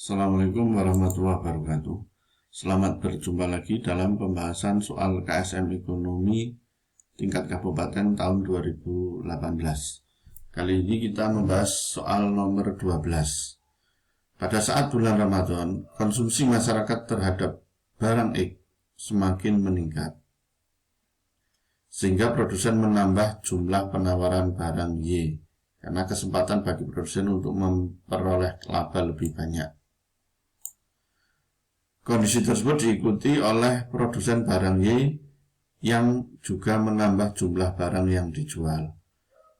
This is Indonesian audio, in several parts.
Assalamualaikum warahmatullahi wabarakatuh. Selamat berjumpa lagi dalam pembahasan soal KSM Ekonomi tingkat kabupaten tahun 2018. Kali ini kita membahas soal nomor 12. Pada saat bulan Ramadan, konsumsi masyarakat terhadap barang X semakin meningkat, sehingga produsen menambah jumlah penawaran barang Y, karena kesempatan bagi produsen untuk memperoleh laba lebih banyak. Kondisi tersebut diikuti oleh produsen barang Y yang juga menambah jumlah barang yang dijual.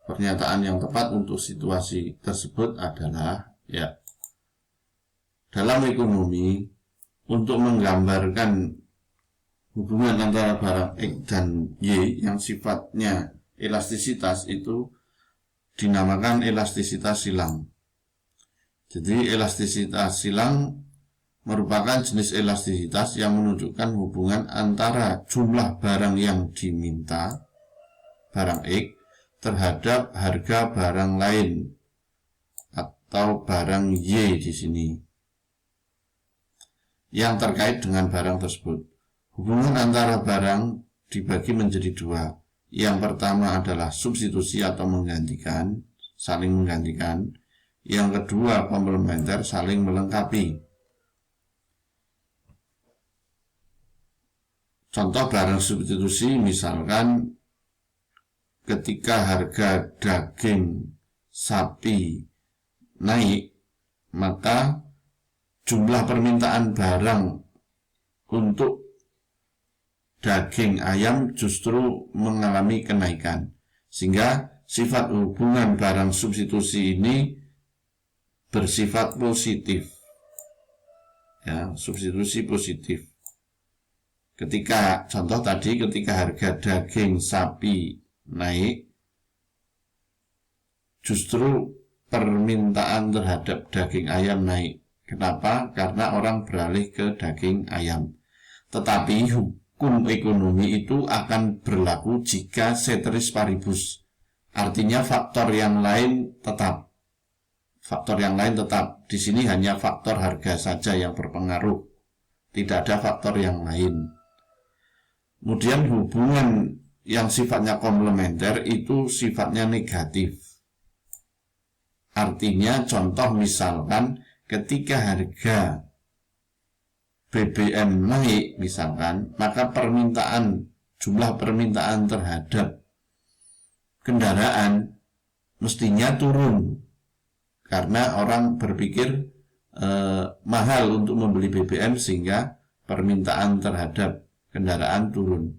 Pernyataan yang tepat untuk situasi tersebut adalah, dalam ekonomi, untuk menggambarkan hubungan antara barang X dan Y yang sifatnya elastisitas itu dinamakan elastisitas silang. Jadi elastisitas silang merupakan jenis elastisitas yang menunjukkan hubungan antara jumlah barang yang diminta, barang X, terhadap harga barang lain atau barang Y di sini yang terkait dengan barang tersebut. Hubungan antara barang dibagi menjadi dua. Yang pertama adalah substitusi atau menggantikan, saling menggantikan. Yang kedua komplementer, saling melengkapi. Contoh barang substitusi misalkan ketika harga daging sapi naik, maka jumlah permintaan barang untuk daging ayam justru mengalami kenaikan, sehingga sifat hubungan barang substitusi ini bersifat positif. Substitusi positif. Contoh tadi, ketika harga daging sapi naik, justru permintaan terhadap daging ayam naik. Kenapa? Karena orang beralih ke daging ayam. Tetapi hukum ekonomi itu akan berlaku jika ceteris paribus. Artinya faktor yang lain tetap. Di sini hanya faktor harga saja yang berpengaruh. Tidak ada faktor yang lain. Kemudian hubungan yang sifatnya komplementer itu sifatnya negatif. Artinya contoh misalkan ketika harga BBM naik misalkan, maka jumlah permintaan terhadap kendaraan mestinya turun. Karena orang berpikir mahal untuk membeli BBM sehingga permintaan terhadap kendaraan turun.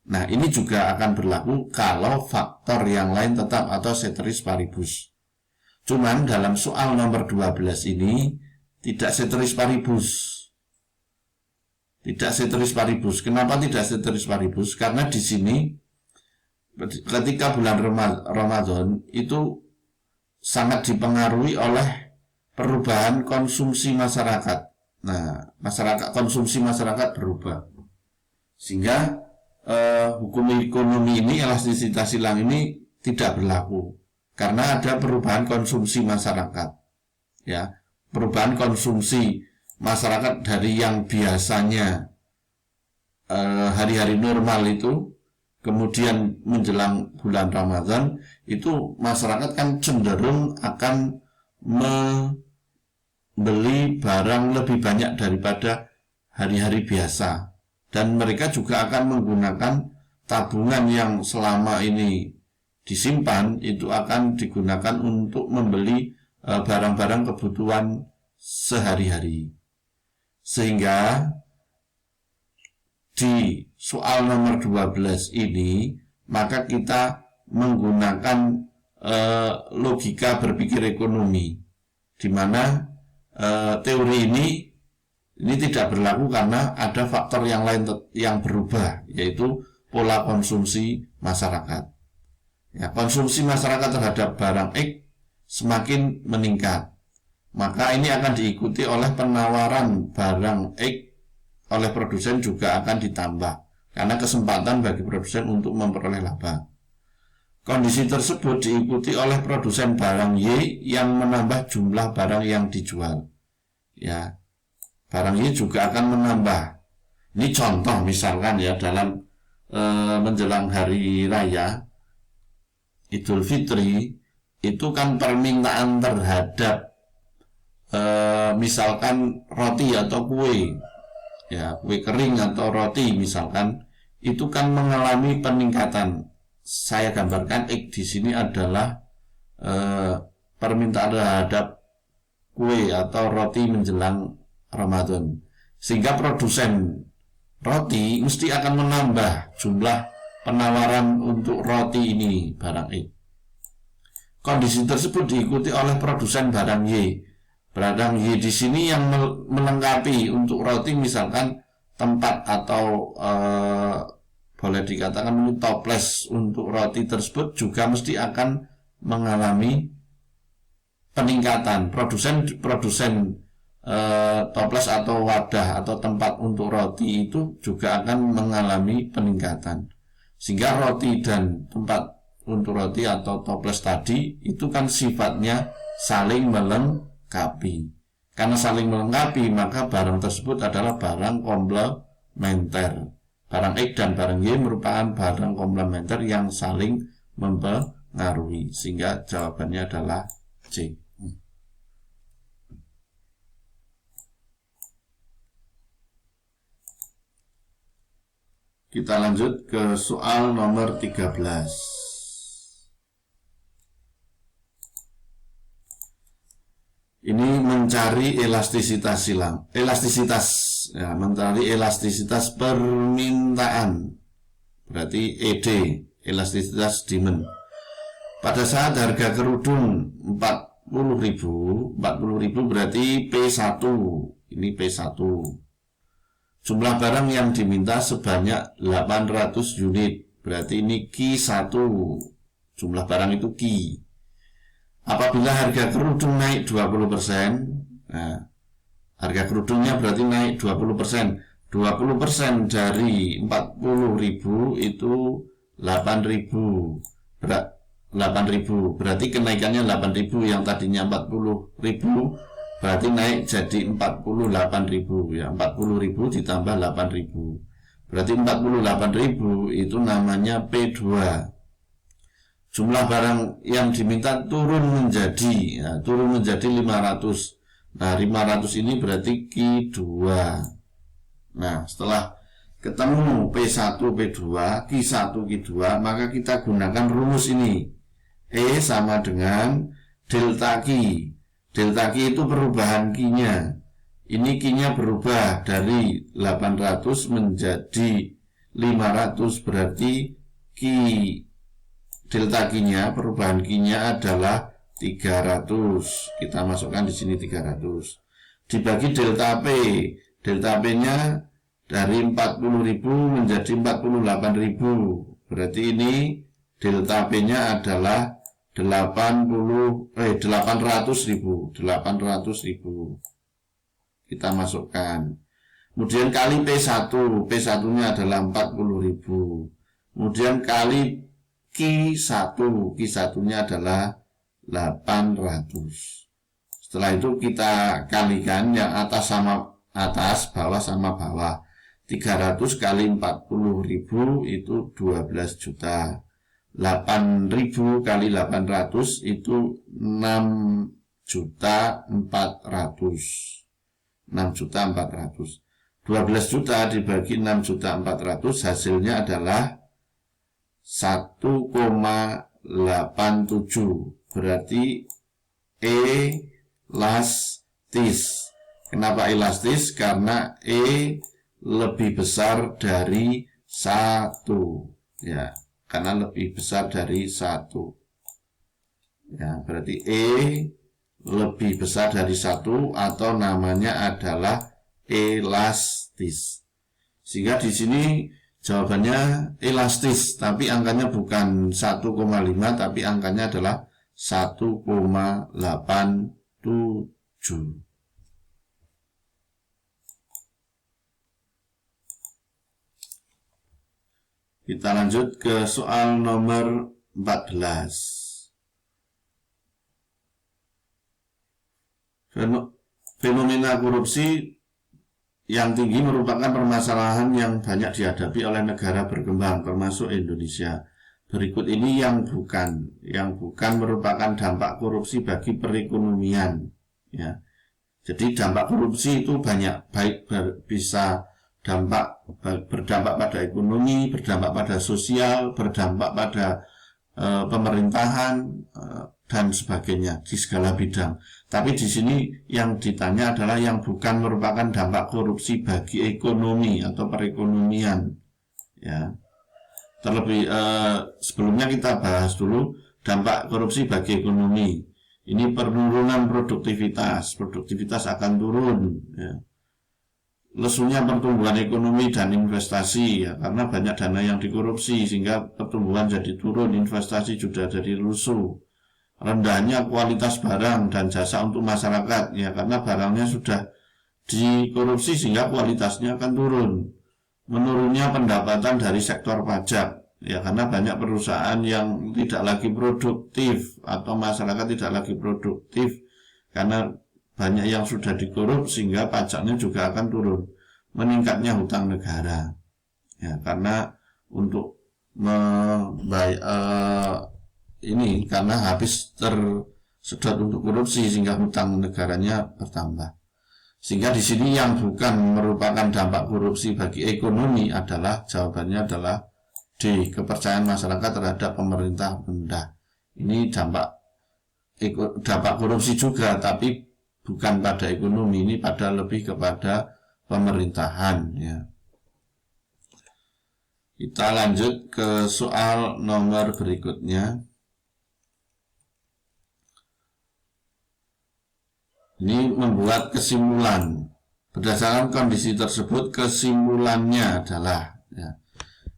Nah, ini juga akan berlaku kalau faktor yang lain tetap atau ceteris paribus. Cuman dalam soal nomor 12 ini tidak ceteris paribus. Kenapa tidak ceteris paribus? Karena di sini ketika bulan Ramadan itu sangat dipengaruhi oleh perubahan konsumsi masyarakat. Nah, konsumsi masyarakat berubah. Sehingga hukum ekonomi ini, elastisitas silang ini tidak berlaku karena ada perubahan konsumsi masyarakat. Perubahan konsumsi masyarakat dari yang biasanya hari-hari normal itu, kemudian menjelang bulan Ramadan itu masyarakat kan cenderung akan membeli barang lebih banyak daripada hari-hari biasa. Dan mereka juga akan menggunakan tabungan yang selama ini disimpan, itu akan digunakan untuk membeli barang-barang kebutuhan sehari-hari. Sehingga di soal nomor 12 ini, maka kita menggunakan logika berpikir ekonomi, di mana teori ini tidak berlaku karena ada faktor yang lain yang berubah, yaitu pola konsumsi masyarakat. Konsumsi masyarakat terhadap barang X semakin meningkat, maka ini akan diikuti oleh penawaran barang X oleh produsen juga akan ditambah, karena kesempatan bagi produsen untuk memperoleh laba. Kondisi tersebut diikuti oleh produsen barang Y yang menambah jumlah barang yang dijual. ya barang Y juga akan menambah. Ini contoh misalkan ya dalam menjelang hari raya Idul Fitri itu kan permintaan terhadap misalkan roti atau kue, ya kue kering atau roti misalkan, itu kan mengalami peningkatan. Saya gambarkan di sini adalah permintaan terhadap kue atau roti menjelang Ramadan, sehingga produsen roti mesti akan menambah jumlah penawaran untuk roti ini barang X. Kondisi tersebut diikuti oleh produsen barang Y. Barang Y di sini yang melengkapi untuk roti misalkan tempat atau boleh dikatakan toples untuk roti tersebut juga mesti akan mengalami peningkatan. Produsen toples atau wadah atau tempat untuk roti itu juga akan mengalami peningkatan, sehingga roti dan tempat untuk roti atau toples tadi itu kan sifatnya saling melengkapi. Karena saling melengkapi, maka barang tersebut adalah barang komplementer. Barang X dan barang Y merupakan barang komplementer yang saling mempengaruhi, sehingga jawabannya adalah C. Kita lanjut ke soal nomor 13. Ini mencari elastisitas silang. Ya, mencari elastisitas permintaan. Berarti ED, elastisitas demand. Pada saat harga kerudung 40.000 berarti P1. Ini P1. Jumlah barang yang diminta sebanyak 800 unit. Berarti ini Q1. Jumlah barang itu Q. Apabila harga kerudung naik 20%, nah, harga kerudungnya berarti naik 20%. 20% dari 40.000 itu 8.000. 8.000. Berarti kenaikannya 8.000, yang tadinya 40.000 berarti naik jadi 48.000, ya 40.000 ditambah 8.000. Berarti 48.000 itu namanya P2. Jumlah barang yang diminta turun menjadi 500. Nah, 500 ini berarti Q2. Nah, setelah ketemu P1, P2, Q1, Q2, maka kita gunakan rumus ini. E sama dengan delta Q. Delta Q itu perubahan Q-nya. Ini Q-nya berubah dari 800 menjadi 500, berarti Q delta Q-nya, perubahan Q-nya adalah 300. Kita masukkan di sini 300. Dibagi delta P. Delta P-nya dari 40.000 menjadi 48.000. Berarti ini delta P-nya adalah 800.000. Kita masukkan. Kemudian kali P1. P1-nya adalah 40.000. Kemudian kali Q1. Q1-nya adalah 800. Setelah itu kita kalikan yang atas sama atas, bawah sama bawah. 300 kali 40.000 itu 12 juta. 8.000 kali 800 itu 6.400.000. 6.400.000. 12 juta dibagi 6.400.000 hasilnya adalah 1,87. Berarti elastis. Kenapa elastis? Karena E lebih besar dari 1. Ya, karena lebih besar dari 1. Ya, berarti E lebih besar dari 1 atau namanya adalah elastis. Sehingga di sini jawabannya elastis, tapi angkanya bukan 1,5, tapi angkanya adalah 1,87. Kita lanjut ke soal nomor 14. fenomena korupsi yang tinggi merupakan permasalahan yang banyak dihadapi oleh negara berkembang, termasuk Indonesia. Berikut ini yang bukan merupakan dampak korupsi bagi perekonomian. Ya. Jadi dampak korupsi itu banyak, baik bisa berdampak pada ekonomi, berdampak pada sosial, berdampak pada pemerintahan dan sebagainya di segala bidang. Tapi di sini yang ditanya adalah yang bukan merupakan dampak korupsi bagi ekonomi atau perekonomian. Ya. Terlebih sebelumnya kita bahas dulu dampak korupsi bagi ekonomi. Ini penurunan produktivitas akan turun. Ya. Lesunya pertumbuhan ekonomi dan investasi, ya, karena banyak dana yang dikorupsi sehingga pertumbuhan jadi turun, investasi sudah jadi lusuh. Rendahnya kualitas barang dan jasa untuk masyarakat, ya, karena barangnya sudah dikorupsi sehingga kualitasnya akan turun. Menurunnya pendapatan dari sektor pajak, ya, karena banyak perusahaan yang tidak lagi produktif atau masyarakat tidak lagi produktif karena banyak yang sudah dikorup sehingga pajaknya juga akan turun. Meningkatnya hutang negara, ya, karena untuk ini karena habis tersedot untuk korupsi sehingga hutang negaranya bertambah. Sehingga di sini yang bukan merupakan dampak korupsi bagi ekonomi adalah jawabannya adalah D, kepercayaan masyarakat terhadap pemerintah rendah. Ini dampak korupsi juga, tapi bukan pada ekonomi, ini pada lebih kepada pemerintahan, ya. Kita lanjut ke soal nomor berikutnya. Ini membuat kesimpulan. Berdasarkan kondisi tersebut, kesimpulannya adalah, ya,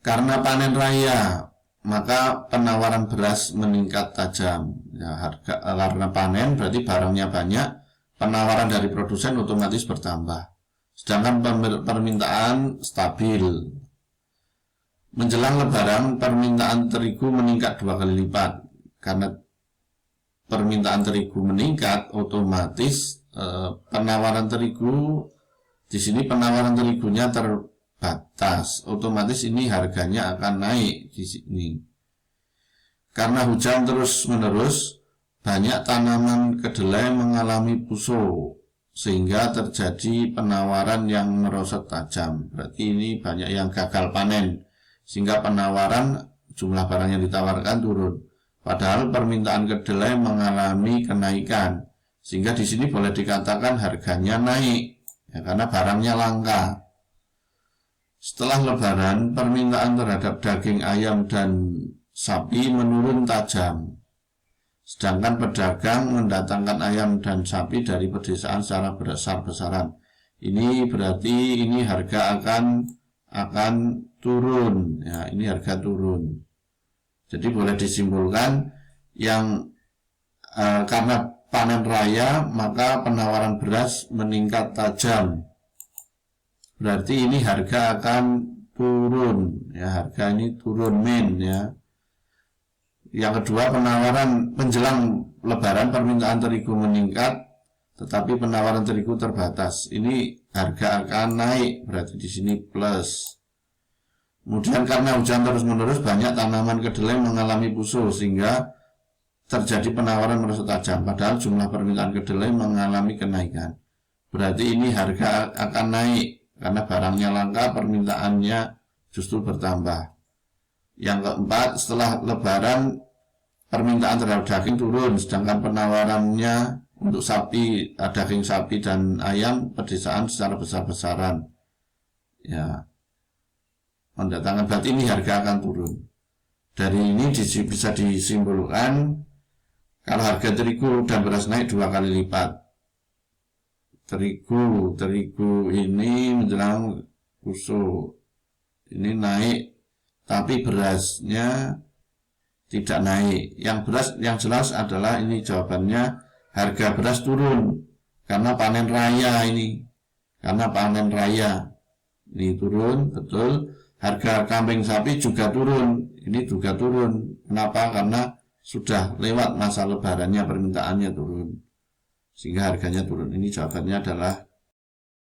karena panen raya maka penawaran beras meningkat tajam. Ya, karena panen berarti barangnya banyak, penawaran dari produsen otomatis bertambah. Sedangkan permintaan stabil. Menjelang Lebaran, permintaan terigu meningkat 2 kali lipat. Karena permintaan terigu meningkat, otomatis penawaran terigu di sini penawaran terigunya terbatas. Otomatis ini harganya akan naik di sini. Karena hujan terus-menerus, banyak tanaman kedelai mengalami puso sehingga terjadi penawaran yang merosot tajam. Berarti ini banyak yang gagal panen sehingga penawaran jumlah barang yang ditawarkan turun. Padahal permintaan kedelai mengalami kenaikan sehingga di sini boleh dikatakan harganya naik, ya, karena barangnya langka. Setelah Lebaran, permintaan terhadap daging ayam dan sapi menurun tajam. Sedangkan pedagang mendatangkan ayam dan sapi dari pedesaan secara besar-besaran. Ini berarti ini harga akan turun, ya, ini harga turun. Jadi boleh disimpulkan yang karena panen raya maka penawaran beras meningkat tajam. Berarti ini harga akan turun, ya, harga ini turun ya. Yang kedua, penawaran menjelang Lebaran permintaan terigu meningkat, tetapi penawaran terigu terbatas. Ini harga akan naik, berarti di sini plus. Kemudian karena hujan terus-menerus, banyak tanaman kedelai mengalami puso sehingga terjadi penawaran merosot tajam. Padahal jumlah permintaan kedelai mengalami kenaikan. Berarti ini harga akan naik karena barangnya langka, permintaannya justru bertambah. Yang keempat, setelah Lebaran permintaan terhadap daging turun, sedangkan penawarannya untuk sapi, daging sapi dan ayam pedesaan secara besar-besaran. Ya, mendatangkan, berarti ini harga akan turun. Dari ini bisa disimpulkan kalau harga terigu dan beras naik 2 kali lipat. Terigu ini menjelang puso ini naik, tapi berasnya tidak naik. Yang jelas adalah ini jawabannya harga beras turun karena panen raya ini. Karena panen raya ini turun, betul. Harga kambing sapi juga turun. Ini juga turun. Kenapa? Karena sudah lewat masa lebarannya, permintaannya turun. sehingga harganya turun. Ini jawabannya adalah